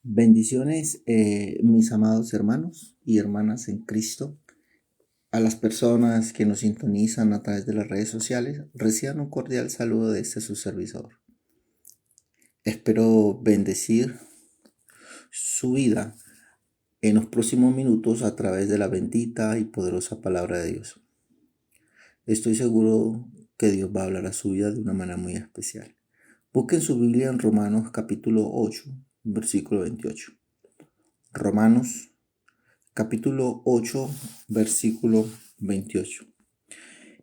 Bendiciones, mis amados hermanos y hermanas en Cristo. A las personas que nos sintonizan a través de las redes sociales, reciban un cordial saludo de su servidor. Espero bendecir su vida en los próximos minutos a través de la bendita y poderosa palabra de Dios. Estoy seguro que Dios va a hablar a su vida de una manera muy especial. Busquen su Biblia en Romanos capítulo 8, versículo 28. Romanos capítulo 8, versículo 28.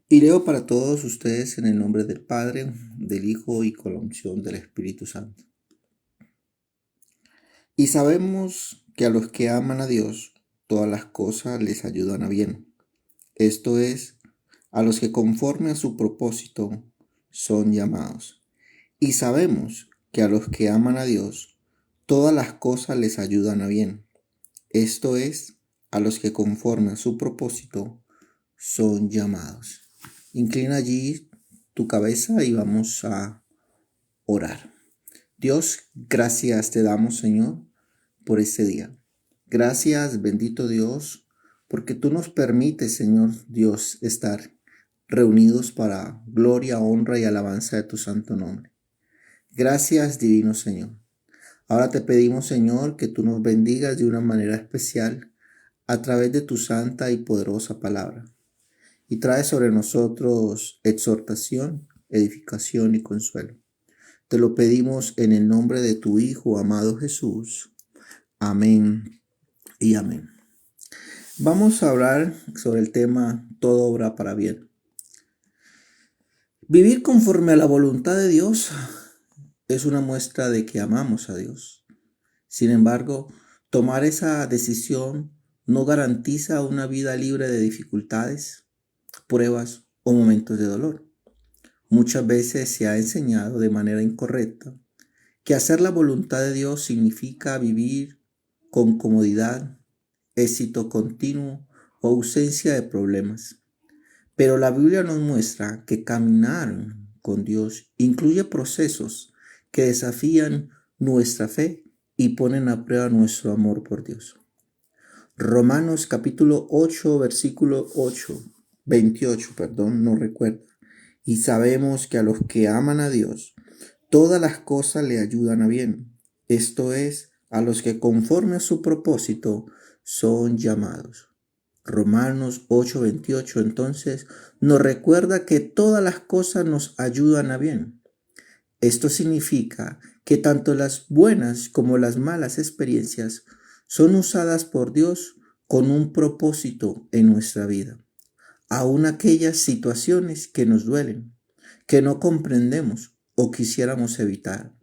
Y leo para todos ustedes en el nombre del Padre, del Hijo y con la unción del Espíritu Santo. Y sabemos que a los que aman a Dios, todas las cosas les ayudan a bien. Esto es, a los que conforme a su propósito son llamados. Y sabemos que a los que aman a Dios, todas las cosas les ayudan a bien. Esto es, a los que conforme a su propósito son llamados. Inclina allí tu cabeza y vamos a orar. Dios, gracias te damos, Señor, por este día. Gracias, bendito Dios, porque tú nos permites, Señor Dios, estar reunidos para gloria, honra y alabanza de tu santo nombre. Gracias, divino Señor. Ahora te pedimos, Señor, que tú nos bendigas de una manera especial a través de tu santa y poderosa palabra, y trae sobre nosotros exhortación, edificación y consuelo. Te lo pedimos en el nombre de tu Hijo, amado Jesús. Amén y amén. Vamos a hablar sobre el tema todo obra para bien. Vivir conforme a la voluntad de Dios es una muestra de que amamos a Dios. Sin embargo, tomar esa decisión no garantiza una vida libre de dificultades, pruebas o momentos de dolor. Muchas veces se ha enseñado de manera incorrecta que hacer la voluntad de Dios significa vivir con comodidad, éxito continuo o ausencia de problemas. Pero la Biblia nos muestra que caminar con Dios incluye procesos que desafían nuestra fe y ponen a prueba nuestro amor por Dios. Romanos capítulo 8, versículo 28, no recuerdo. Y sabemos que a los que aman a Dios, todas las cosas le ayudan a bien. Esto es, a los que conforme a su propósito son llamados. Romanos 8:28 entonces nos recuerda que todas las cosas nos ayudan a bien. Esto significa que tanto las buenas como las malas experiencias son usadas por Dios con un propósito en nuestra vida. Aún aquellas situaciones que nos duelen, que no comprendemos o quisiéramos evitar,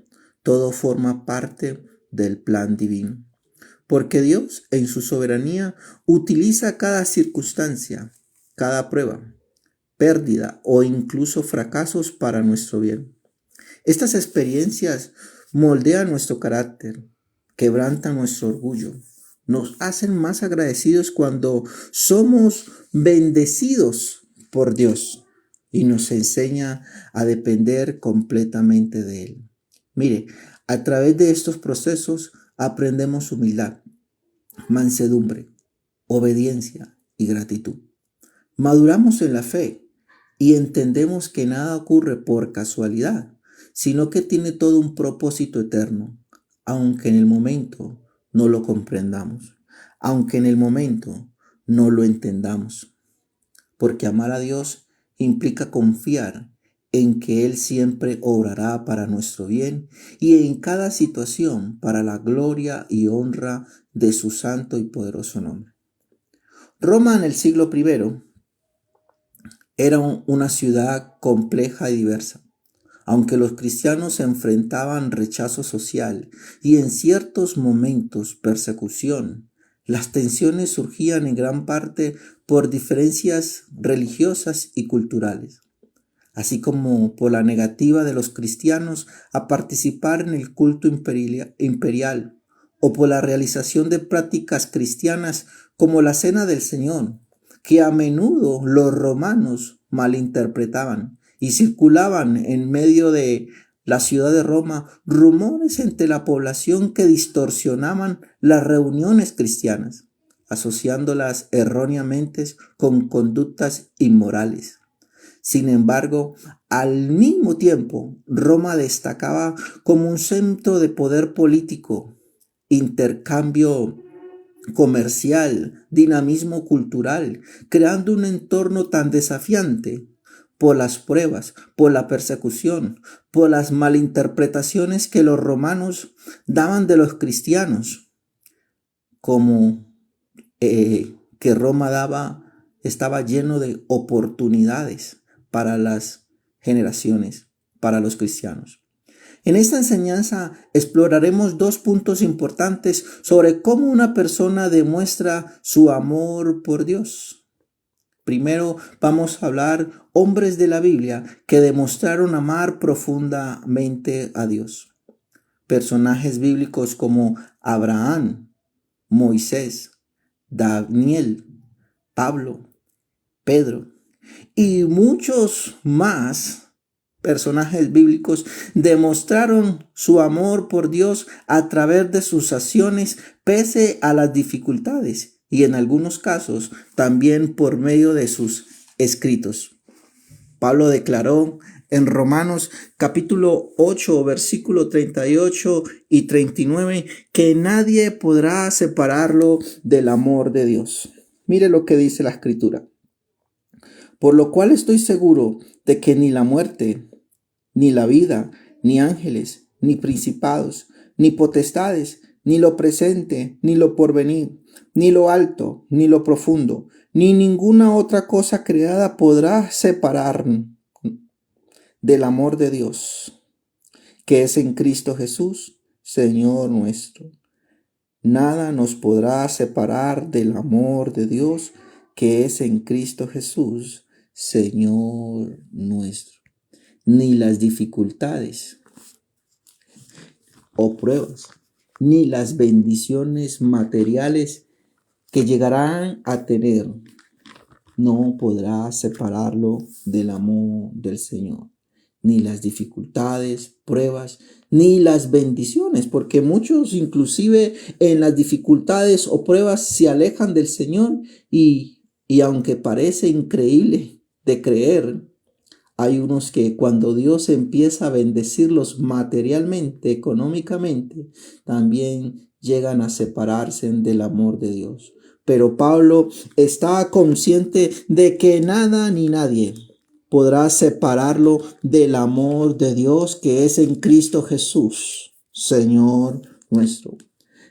todo forma parte del plan divino. Porque Dios, en su soberanía, utiliza cada circunstancia, cada prueba, pérdida o incluso fracasos para nuestro bien. Estas experiencias moldean nuestro carácter, quebrantan nuestro orgullo, nos hacen más agradecidos cuando somos bendecidos por Dios y nos enseña a depender completamente de Él. Mire, a través de estos procesos aprendemos humildad, mansedumbre, obediencia y gratitud. Maduramos en la fe y entendemos que nada ocurre por casualidad, sino que tiene todo un propósito eterno, aunque en el momento no lo comprendamos, aunque en el momento no lo entendamos. Porque amar a Dios implica confiar en que Él siempre obrará para nuestro bien y en cada situación para la gloria y honra de su santo y poderoso nombre. Roma en el siglo I era una ciudad compleja y diversa. Aunque los cristianos enfrentaban rechazo social y en ciertos momentos persecución, las tensiones surgían en gran parte por diferencias religiosas y culturales, así como por la negativa de los cristianos a participar en el culto imperial o por la realización de prácticas cristianas como la Cena del Señor, que a menudo los romanos malinterpretaban y circulaban en medio de la ciudad de Roma, rumores entre la población que distorsionaban las reuniones cristianas, asociándolas erróneamente con conductas inmorales. Sin embargo, al mismo tiempo, Roma destacaba como un centro de poder político, intercambio comercial, dinamismo cultural, creando un entorno tan desafiante por las pruebas, por la persecución, por las malinterpretaciones que los romanos daban de los cristianos, como que Roma estaba lleno de oportunidades para las generaciones, para los cristianos. En esta enseñanza exploraremos dos puntos importantes sobre cómo una persona demuestra su amor por Dios. Primero vamos a hablar hombres de la Biblia que demostraron amar profundamente a Dios. Personajes bíblicos como Abraham, Moisés, Daniel, Pablo, Pedro y muchos más personajes bíblicos demostraron su amor por Dios a través de sus acciones pese a las dificultades y en algunos casos también por medio de sus escritos. Pablo declaró en Romanos capítulo 8, versículo 38 y 39 que nadie podrá separarlo del amor de Dios. Mire lo que dice la Escritura. Por lo cual estoy seguro de que ni la muerte, ni la vida, ni ángeles, ni principados, ni potestades, ni lo presente, ni lo porvenir, ni lo alto, ni lo profundo, ni ninguna otra cosa creada podrá separar del amor de Dios, que es en Cristo Jesús, Señor nuestro. Nada nos podrá separar del amor de Dios, que es en Cristo Jesús, Señor nuestro. Ni las dificultades o pruebas, ni las bendiciones materiales que llegarán a tener, no podrá separarlo del amor del Señor. Ni las dificultades, pruebas, ni las bendiciones, porque muchos inclusive en las dificultades o pruebas se alejan del Señor y aunque parece increíble de creer, hay unos que cuando Dios empieza a bendecirlos materialmente, económicamente, también llegan a separarse del amor de Dios. Pero Pablo está consciente de que nada ni nadie podrá separarlo del amor de Dios que es en Cristo Jesús, Señor nuestro.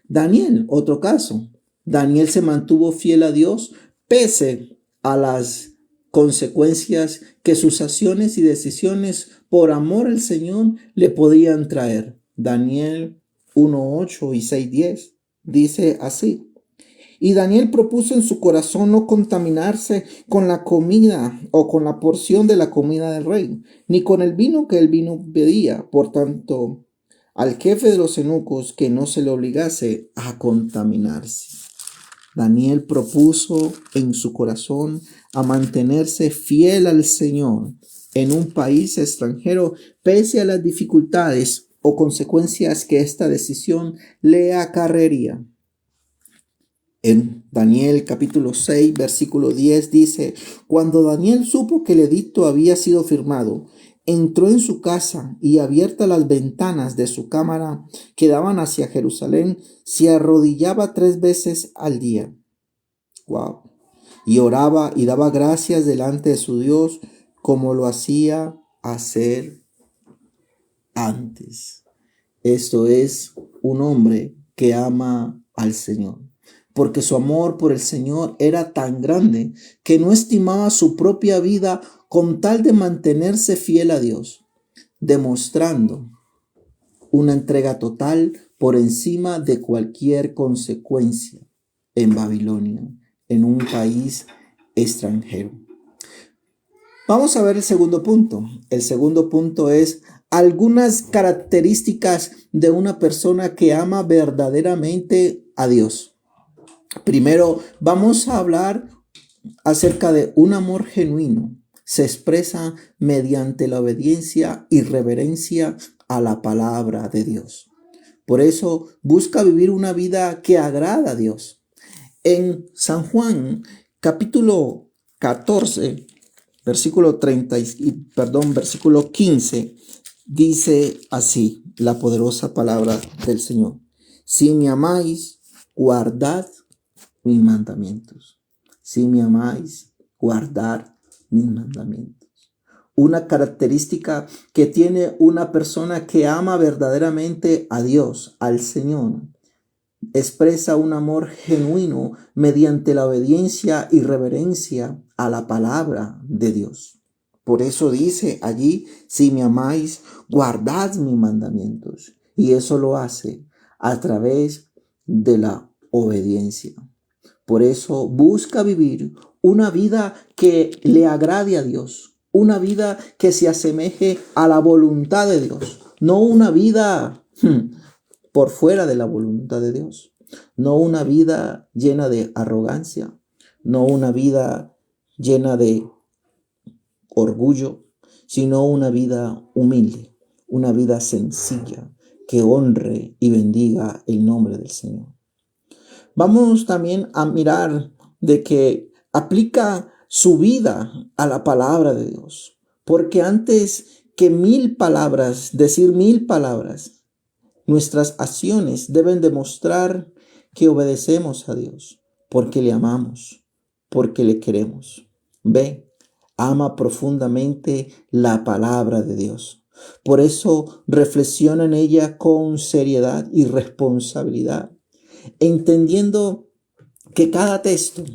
Daniel, otro caso. Daniel se mantuvo fiel a Dios pese a las consecuencias que sus acciones y decisiones por amor al Señor le podían traer. Daniel 1:8 y 6:10 dice así. Y Daniel propuso en su corazón no contaminarse con la comida o con la porción de la comida del rey, ni con el vino que el vino bebía. Por tanto, al jefe de los eunucos que no se le obligase a contaminarse. Daniel propuso en su corazón a mantenerse fiel al Señor en un país extranjero, pese a las dificultades o consecuencias que esta decisión le acarrearía. En Daniel capítulo 6, versículo 10 dice, cuando Daniel supo que el edicto había sido firmado, entró en su casa y abiertas las ventanas de su cámara que daban hacia Jerusalén, se arrodillaba 3 veces al día. Wow. Y oraba y daba gracias delante de su Dios como lo hacía hacer antes. Esto es un hombre que ama al Señor, porque su amor por el Señor era tan grande que no estimaba su propia vida con tal de mantenerse fiel a Dios, demostrando una entrega total por encima de cualquier consecuencia en Babilonia, en un país extranjero. Vamos a ver el segundo punto. El segundo punto es algunas características de una persona que ama verdaderamente a Dios. Primero, vamos a hablar acerca de un amor genuino. Se expresa mediante la obediencia y reverencia a la palabra de Dios. Por eso busca vivir una vida que agrada a Dios. En San Juan, capítulo 14, versículo 15, dice así la poderosa palabra del Señor: si me amáis, guardad mis mandamientos. Si me amáis, guardad mis mandamientos. Una característica que tiene una persona que ama verdaderamente a Dios, al Señor, expresa un amor genuino mediante la obediencia y reverencia a la palabra de Dios. Por eso dice allí: si me amáis, guardad mis mandamientos. Y eso lo hace a través de la obediencia. Por eso busca vivir una vida que le agrade a Dios, una vida que se asemeje a la voluntad de Dios, no una vida por fuera de la voluntad de Dios, no una vida llena de arrogancia, no una vida llena de orgullo, sino una vida humilde, una vida sencilla que honre y bendiga el nombre del Señor. Vamos también a mirar de que aplica su vida a la palabra de Dios, porque antes que decir 1000 palabras, nuestras acciones deben demostrar que obedecemos a Dios, porque le amamos, porque le queremos. Ve, ama profundamente la palabra de Dios. Por eso reflexiona en ella con seriedad y responsabilidad, entendiendo que cada texto,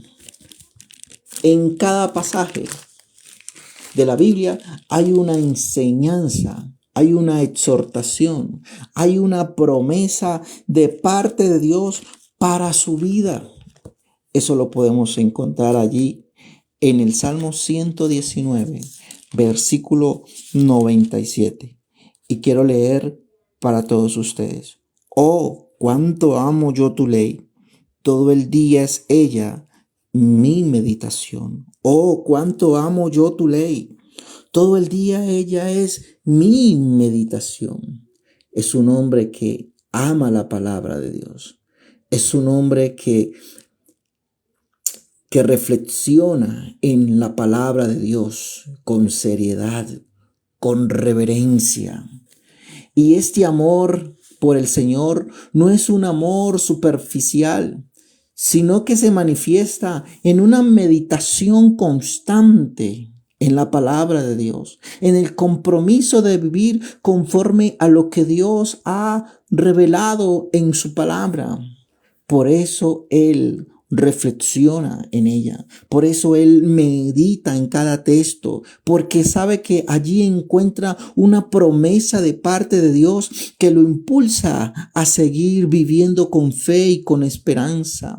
en cada pasaje de la Biblia, hay una enseñanza, hay una exhortación, hay una promesa de parte de Dios para su vida. Eso lo podemos encontrar allí en el Salmo 119, versículo 97. Y quiero leer para todos ustedes: oh, cuánto amo yo tu ley, todo el día es ella mi meditación. Oh, cuánto amo yo tu ley, todo el día ella es mi meditación. Es un hombre que ama la palabra de Dios. Es un hombre que reflexiona en la palabra de Dios con seriedad, con reverencia. Y este amor por el Señor no es un amor superficial, sino que se manifiesta en una meditación constante en la palabra de Dios, en el compromiso de vivir conforme a lo que Dios ha revelado en su palabra. Por eso Él reflexiona en ella. Por eso Él medita en cada texto, porque sabe que allí encuentra una promesa de parte de Dios que lo impulsa a seguir viviendo con fe y con esperanza.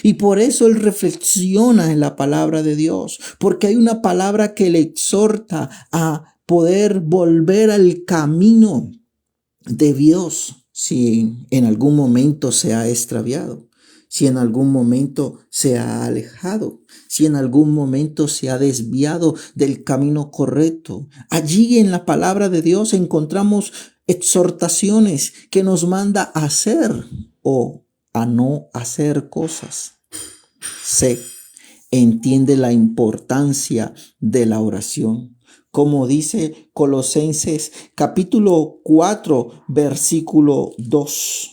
Y por eso Él reflexiona en la palabra de Dios, porque hay una palabra que le exhorta a poder volver al camino de Dios si en algún momento se ha extraviado, si en algún momento se ha alejado, si en algún momento se ha desviado del camino correcto. Allí en la palabra de Dios encontramos exhortaciones que nos manda a hacer o a no hacer cosas. Entiende la importancia de la oración. Como dice Colosenses capítulo 4, versículo 2.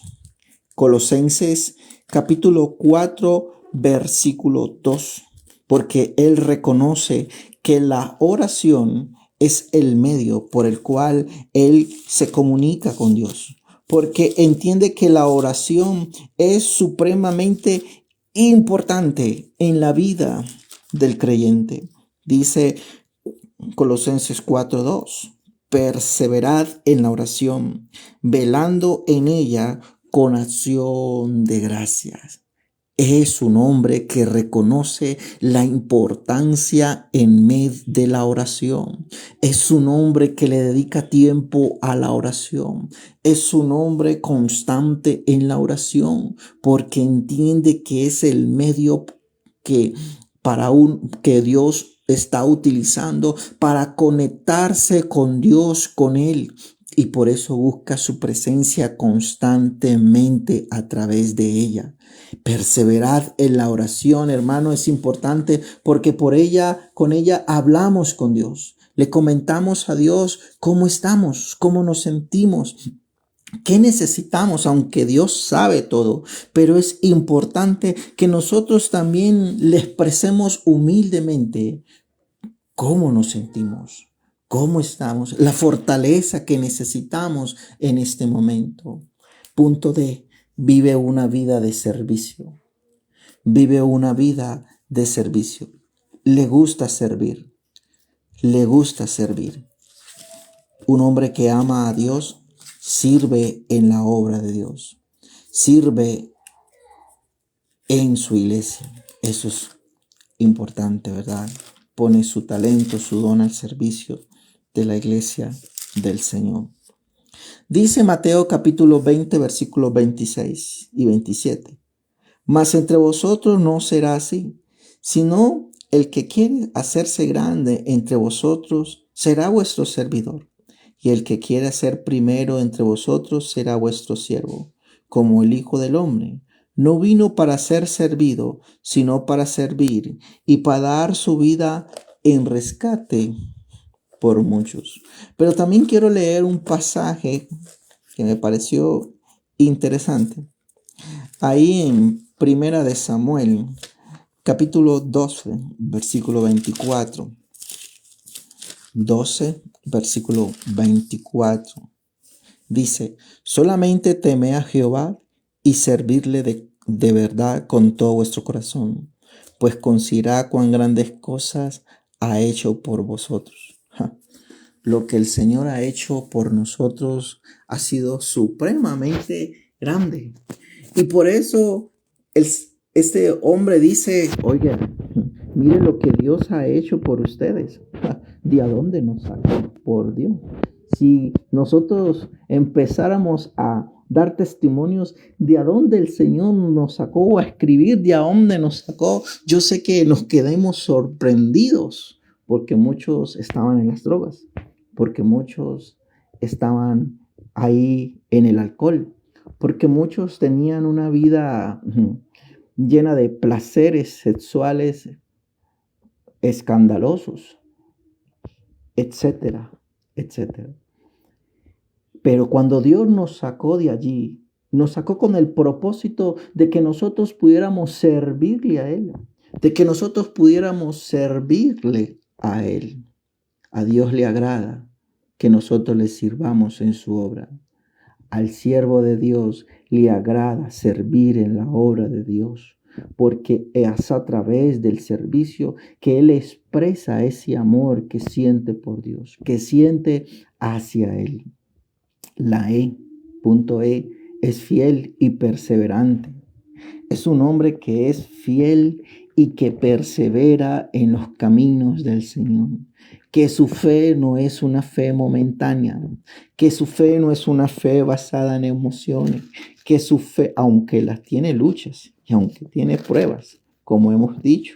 Colosenses capítulo 4, versículo 2. Porque Él reconoce que la oración es el medio por el cual Él se comunica con Dios. Porque entiende que la oración es supremamente importante en la vida del creyente. Dice Colosenses 4:2: perseverad en la oración, velando en ella con acción de gracias. Es un hombre que reconoce la importancia en medio de la oración. Es un hombre que le dedica tiempo a la oración. Es un hombre constante en la oración, porque entiende que es el medio que Dios está utilizando para conectarse con Dios, con Él. y por eso busca su presencia constantemente a través de ella. Perseverad en la oración, hermano, es importante porque con ella hablamos con Dios. Le comentamos a Dios cómo estamos, cómo nos sentimos, qué necesitamos, aunque Dios sabe todo, pero es importante que nosotros también le expresemos humildemente cómo nos sentimos, cómo estamos, la fortaleza que necesitamos en este momento. Punto D, vive una vida de servicio. Vive una vida de servicio. Le gusta servir. Le gusta servir. Un hombre que ama a Dios sirve en la obra de Dios. Sirve en su iglesia. Eso es importante, ¿verdad? Pone su talento, su don al servicio de la iglesia del Señor. Dice Mateo capítulo 20, versículos 26 y 27. Mas entre vosotros no será así, sino el que quiere hacerse grande entre vosotros será vuestro servidor, y el que quiera ser primero entre vosotros será vuestro siervo, como el Hijo del Hombre. No vino para ser servido, sino para servir y para dar su vida en rescate por muchos. Pero también quiero leer un pasaje que me pareció interesante. Ahí en Primera de Samuel, capítulo 12, versículo 24. 12, versículo 24. Dice, solamente teme a Jehová y servirle de verdad con todo vuestro corazón, pues considerad cuán grandes cosas ha hecho por vosotros. Lo que el Señor ha hecho por nosotros ha sido supremamente grande. Y por eso este hombre dice, oye, mire lo que Dios ha hecho por ustedes. ¿De a dónde nos sacó? Por Dios. Si nosotros empezáramos a dar testimonios de a dónde el Señor nos sacó, o a escribir de a dónde nos sacó, yo sé que nos quedemos sorprendidos, porque muchos estaban en las drogas, porque muchos estaban ahí en el alcohol, porque muchos tenían una vida llena de placeres sexuales escandalosos, etcétera, etcétera. Pero cuando Dios nos sacó de allí, nos sacó con el propósito de que nosotros pudiéramos servirle a Él, de que nosotros pudiéramos servirle a Él. A Dios le agrada que nosotros le sirvamos en su obra. Al siervo de Dios le agrada servir en la obra de Dios, porque es a través del servicio que Él expresa ese amor que siente por Dios, que siente hacia Él. La punto E, es fiel y perseverante. Es un hombre que es fiel y que persevera en los caminos del Señor. Que su fe no es una fe momentánea. Que su fe no es una fe basada en emociones. Que su fe, aunque las tiene luchas y aunque tiene pruebas, como hemos dicho,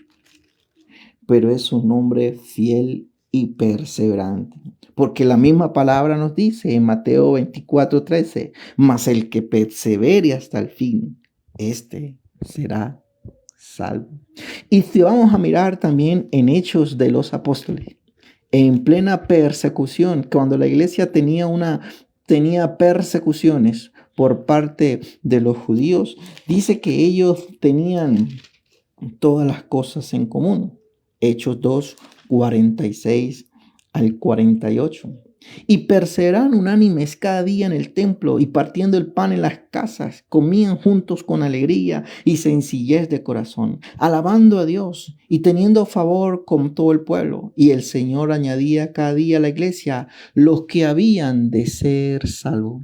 pero es un hombre fiel y perseverante. Porque la misma palabra nos dice en Mateo 24:13, mas el que persevere hasta el fin, este será salvo. Y si vamos a mirar también en Hechos de los Apóstoles, en plena persecución, cuando la iglesia tenía persecuciones por parte de los judíos, dice que ellos tenían todas las cosas en común. Hechos 2, 46 al 48. Y perseveran unánimes cada día en el templo y partiendo el pan en las casas, comían juntos con alegría y sencillez de corazón, alabando a Dios y teniendo favor con todo el pueblo. Y el Señor añadía cada día a la iglesia los que habían de ser salvos.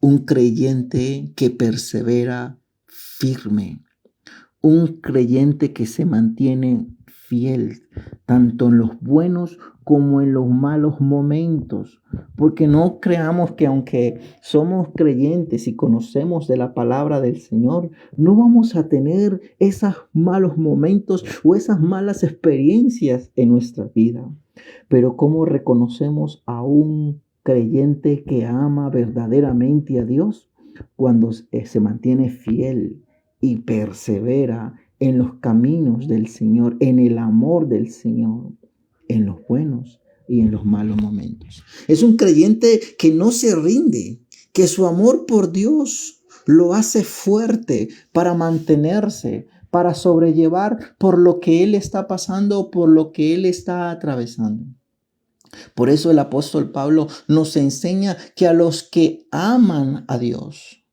Un creyente que persevera firme. Un creyente que se mantiene fiel, tanto en los buenos como en los malos momentos. Porque no creamos que aunque somos creyentes y conocemos de la palabra del Señor, no vamos a tener esos malos momentos o esas malas experiencias en nuestra vida. Pero ¿cómo reconocemos a un creyente que ama verdaderamente a Dios cuando se mantiene fiel y persevera en los caminos del Señor, en el amor del Señor, en los buenos y en los malos momentos. Es un creyente que no se rinde, que su amor por Dios lo hace fuerte para mantenerse, para sobrellevar por lo que él está pasando, por lo que él está atravesando. Por eso el apóstol Pablo nos enseña que a los que aman a Dios,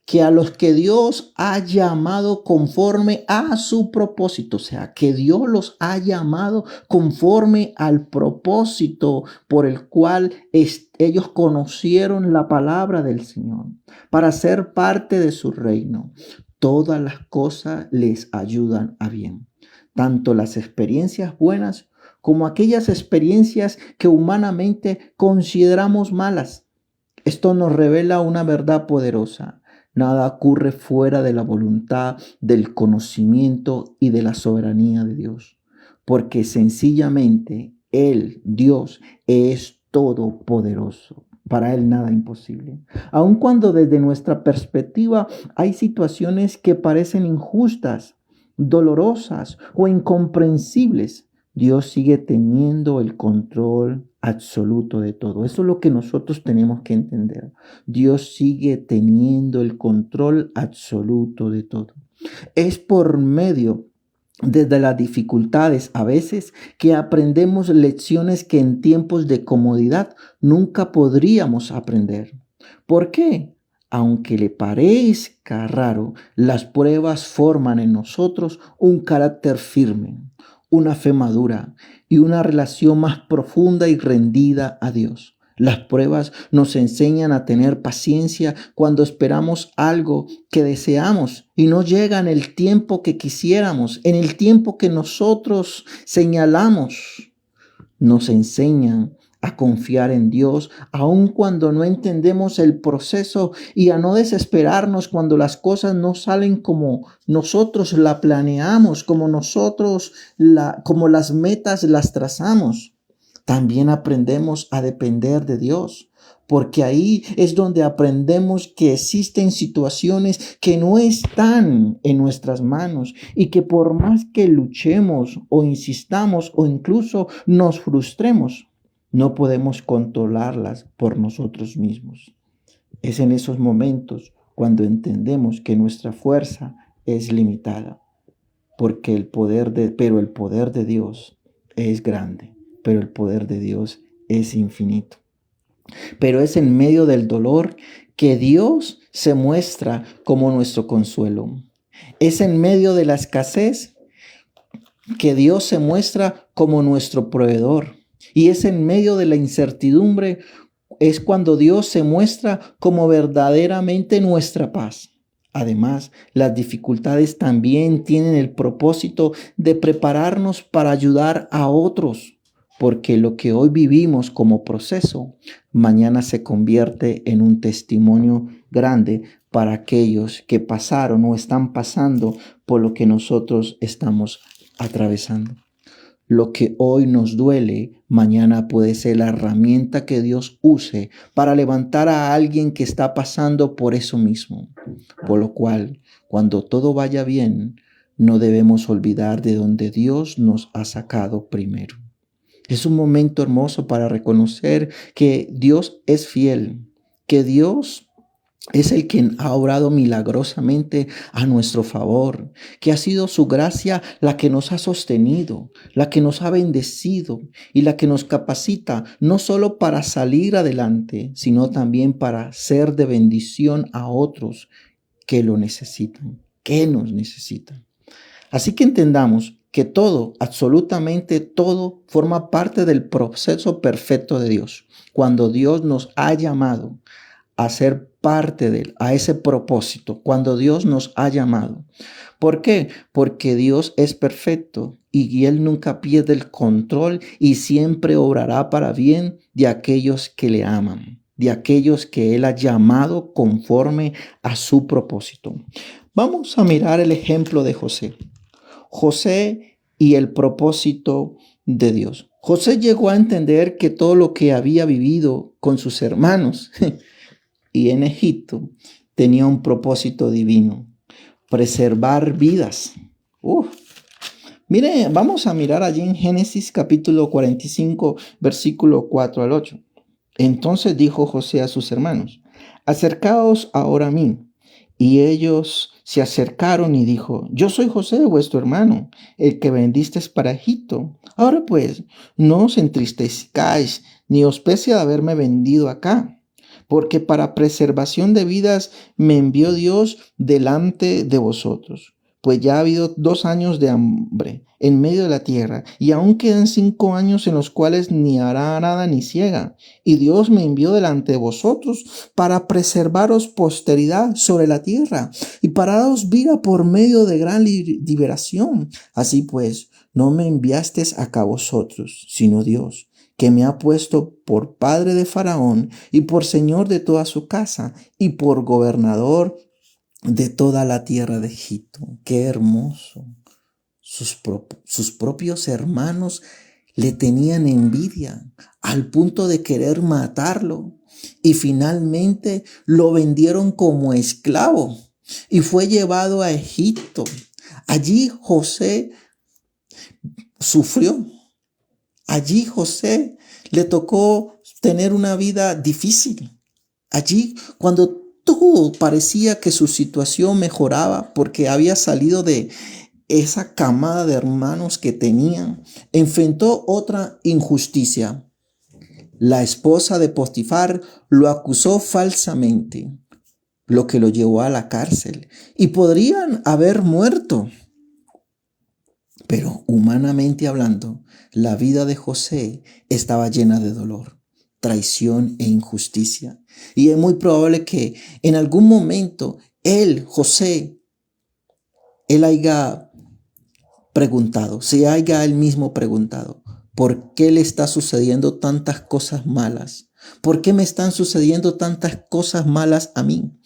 que a los que Dios ha llamado conforme a su propósito, o sea, que Dios los ha llamado conforme al propósito por el cual ellos conocieron la palabra del Señor, para ser parte de su reino. Todas las cosas les ayudan a bien, tanto las experiencias buenas como aquellas experiencias que humanamente consideramos malas. Esto nos revela una verdad poderosa. Nada ocurre fuera de la voluntad, del conocimiento y de la soberanía de Dios, porque sencillamente Él, Dios, es todopoderoso. Para Él nada imposible. Aun cuando desde nuestra perspectiva hay situaciones que parecen injustas, dolorosas o incomprensibles, Dios sigue teniendo el control absoluto de todo. Eso es lo que nosotros tenemos que entender. Dios sigue teniendo el control absoluto de todo. Es por medio de las dificultades a veces que aprendemos lecciones que en tiempos de comodidad nunca podríamos aprender. ¿Por qué? Aunque le parezca raro, las pruebas forman en nosotros un carácter firme, una fe madura y una relación más profunda y rendida a Dios. Las pruebas nos enseñan a tener paciencia cuando esperamos algo que deseamos y no llega en el tiempo que quisiéramos, en el tiempo que nosotros señalamos. Nos enseñan a confiar en Dios, aun cuando no entendemos el proceso, y a no desesperarnos cuando las cosas no salen como nosotros la planeamos, como como las metas las trazamos. También aprendemos a depender de Dios, porque ahí es donde aprendemos que existen situaciones que no están en nuestras manos y que por más que luchemos o insistamos o incluso nos frustremos, no podemos controlarlas por nosotros mismos. Es en esos momentos cuando entendemos que nuestra fuerza es limitada, porque pero el poder de Dios es grande, pero el poder de Dios es infinito. Pero es en medio del dolor que Dios se muestra como nuestro consuelo. Es en medio de la escasez que Dios se muestra como nuestro proveedor. Y es en medio de la incertidumbre, es cuando Dios se muestra como verdaderamente nuestra paz. Además, las dificultades también tienen el propósito de prepararnos para ayudar a otros, porque lo que hoy vivimos como proceso, mañana se convierte en un testimonio grande para aquellos que pasaron o están pasando por lo que nosotros estamos atravesando. Lo que hoy nos duele, mañana puede ser la herramienta que Dios use para levantar a alguien que está pasando por eso mismo. Por lo cual, cuando todo vaya bien, no debemos olvidar de donde Dios nos ha sacado primero. Es un momento hermoso para reconocer que Dios es fiel, que Dios es el quien ha obrado milagrosamente a nuestro favor, que ha sido su gracia la que nos ha sostenido, la que nos ha bendecido y la que nos capacita no solo para salir adelante, sino también para ser de bendición a otros que lo necesitan, que nos necesitan. Así que entendamos que todo, absolutamente todo, forma parte del proceso perfecto de Dios. Cuando Dios nos ha llamado a ser parte de Él, a ese propósito, cuando Dios nos ha llamado. ¿Por qué? Porque Dios es perfecto y Él nunca pierde el control y siempre obrará para bien de aquellos que le aman, de aquellos que Él ha llamado conforme a su propósito. Vamos a mirar el ejemplo de José. José y el propósito de Dios. José llegó a entender que todo lo que había vivido con sus hermanos y en Egipto tenía un propósito divino: preservar vidas. Uf. Mire, vamos a mirar allí en Génesis capítulo 45, versículo 4 al 8. Entonces dijo José a sus hermanos: acercaos ahora a mí. Y ellos se acercaron y dijo: yo soy José, vuestro hermano, el que vendisteis para Egipto. Ahora pues, no os entristezcáis, ni os pese de haberme vendido acá, porque para preservación de vidas me envió Dios delante de vosotros. Pues ya ha habido 2 años de hambre en medio de la tierra, y aún quedan 5 años en los cuales ni hará arada ni siega. Y Dios me envió delante de vosotros para preservaros posteridad sobre la tierra y para daros vida por medio de gran liberación. Así pues, no me enviasteis acá vosotros, sino Dios, que me ha puesto por padre de Faraón y por señor de toda su casa y por gobernador de toda la tierra de Egipto. Qué hermoso. Sus propios hermanos le tenían envidia al punto de querer matarlo, y finalmente lo vendieron como esclavo y fue llevado a Egipto. Allí José sufrió. Allí José le tocó tener una vida difícil. Allí, cuando todo parecía que su situación mejoraba porque había salido de esa camada de hermanos que tenían, enfrentó otra injusticia. La esposa de Potifar lo acusó falsamente, lo que lo llevó a la cárcel, y podrían haber muerto. Pero humanamente hablando, la vida de José estaba llena de dolor, traición e injusticia. Y es muy probable que en algún momento José, haya preguntado, se haya él mismo preguntado: ¿por qué le está sucediendo tantas cosas malas? ¿Por qué me están sucediendo tantas cosas malas a mí?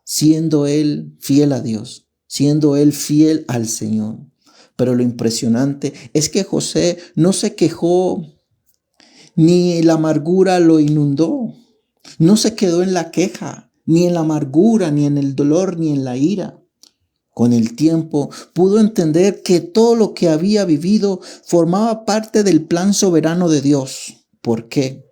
Siendo él fiel a Dios, siendo él fiel al Señor. Pero lo impresionante es que José no se quejó, ni la amargura lo inundó. No se quedó en la queja, ni en la amargura, ni en el dolor, ni en la ira. Con el tiempo pudo entender que todo lo que había vivido formaba parte del plan soberano de Dios. ¿Por qué?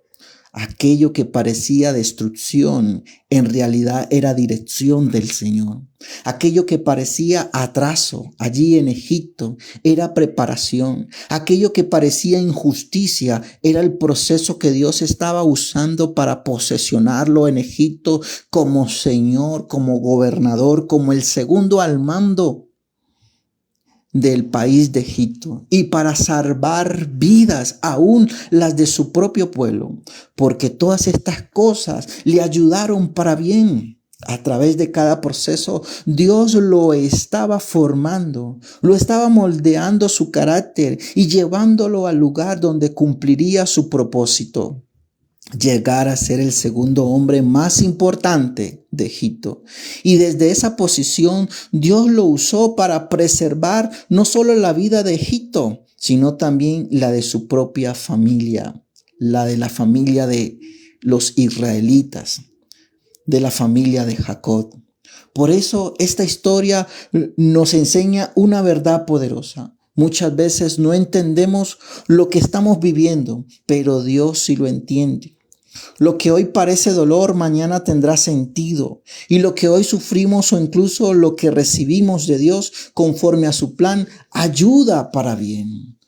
Aquello que parecía destrucción en realidad era dirección del Señor. Aquello que parecía atraso allí en Egipto era preparación. Aquello que parecía injusticia era el proceso que Dios estaba usando para posesionarlo en Egipto como Señor, como gobernador, como el segundo al mando del país de Egipto, y para salvar vidas, aún las de su propio pueblo, porque todas estas cosas le ayudaron para bien. A través de cada proceso, Dios lo estaba formando, lo estaba moldeando su carácter y llevándolo al lugar donde cumpliría su propósito: llegar a ser el segundo hombre más importante de Egipto. Y desde esa posición, Dios lo usó para preservar no solo la vida de Egipto, sino también la de su propia familia, la de la familia de los israelitas, de la familia de Jacob. Por eso esta historia nos enseña una verdad poderosa. Muchas veces no entendemos lo que estamos viviendo, pero Dios sí lo entiende. Lo que hoy parece dolor, mañana tendrá sentido. Y lo que hoy sufrimos, o incluso lo que recibimos de Dios conforme a su plan, ayuda para bien.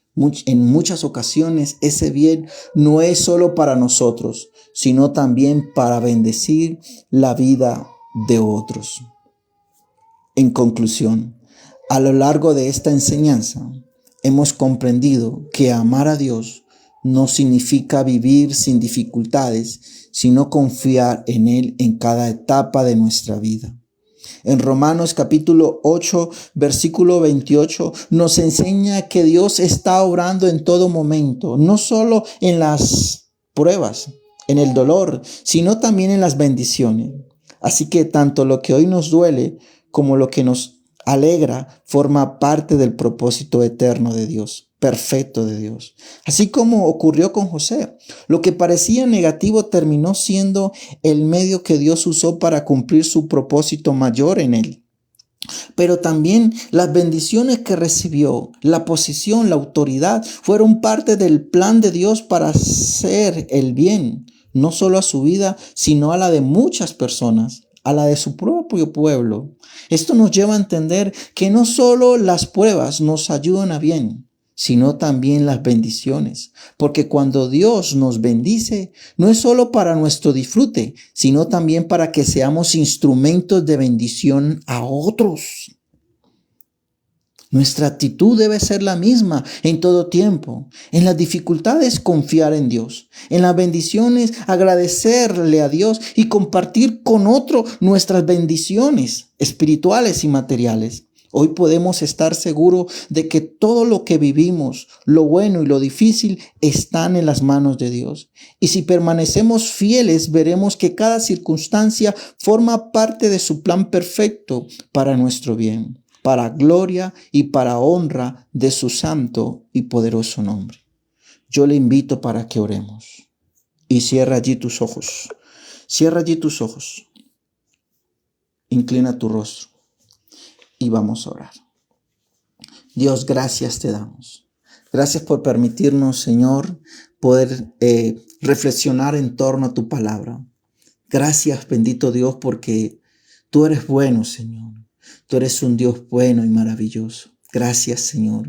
En muchas ocasiones ese bien no es solo para nosotros, sino también para bendecir la vida de otros. En conclusión, a lo largo de esta enseñanza, hemos comprendido que amar a Dios no significa vivir sin dificultades, sino confiar en Él en cada etapa de nuestra vida. En Romanos capítulo 8, versículo 28, nos enseña que Dios está obrando en todo momento, no solo en las pruebas, en el dolor, sino también en las bendiciones. Así que tanto lo que hoy nos duele como lo que nos alegra forma parte del propósito eterno de Dios. perfecto de Dios. Así como ocurrió con José, lo que parecía negativo terminó siendo el medio que Dios usó para cumplir su propósito mayor en él. Pero también las bendiciones que recibió, la posición, la autoridad, fueron parte del plan de Dios para hacer el bien, no solo a su vida, sino a la de muchas personas, a la de su propio pueblo. Esto nos lleva a entender que no solo las pruebas nos ayudan a bien, sino también las bendiciones. Porque cuando Dios nos bendice, no es solo para nuestro disfrute, sino también para que seamos instrumentos de bendición a otros. Nuestra actitud debe ser la misma en todo tiempo. En las dificultades, confiar en Dios. En las bendiciones, agradecerle a Dios y compartir con otro nuestras bendiciones espirituales y materiales. Hoy podemos estar seguros de que todo lo que vivimos, lo bueno y lo difícil, están en las manos de Dios. Y si permanecemos fieles, veremos que cada circunstancia forma parte de su plan perfecto para nuestro bien, para gloria y para honra de su santo y poderoso nombre. Yo le invito para que oremos. Y cierra allí tus ojos. Cierra allí tus ojos. Inclina tu rostro. Y vamos a orar. Dios, gracias te damos. Gracias por permitirnos, Señor, poder reflexionar en torno a tu palabra. Gracias, bendito Dios, porque tú eres bueno, Señor. Tú eres un Dios bueno y maravilloso. Gracias, Señor.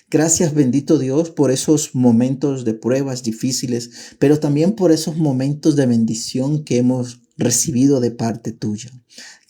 Gracias, bendito Dios, por esos momentos de pruebas difíciles, pero también por esos momentos de bendición que hemos recibido de parte tuya.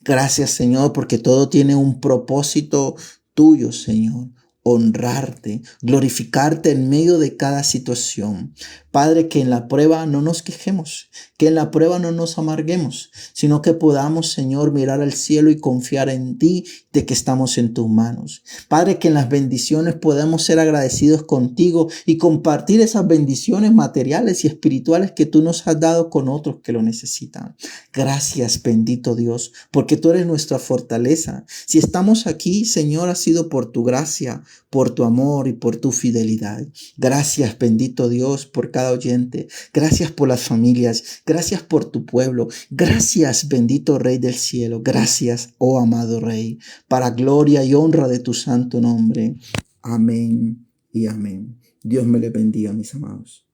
Gracias, Señor, porque todo tiene un propósito tuyo, Señor. Honrarte, glorificarte en medio de cada situación. Padre, que en la prueba no nos quejemos, que en la prueba no nos amarguemos, sino que podamos, Señor, mirar al cielo y confiar en ti, de que estamos en tus manos. Padre, que en las bendiciones podamos ser agradecidos contigo y compartir esas bendiciones materiales y espirituales que tú nos has dado con otros que lo necesitan. Gracias, bendito Dios, porque tú eres nuestra fortaleza. Si estamos aquí, Señor, ha sido por tu gracia, por tu amor y por tu fidelidad. Gracias, bendito Dios, por cada oyente. Gracias por las familias. Gracias por tu pueblo. Gracias, bendito Rey del cielo. Gracias, oh amado Rey, para gloria y honra de tu santo nombre. Amén y amén. Dios me le bendiga, mis amados.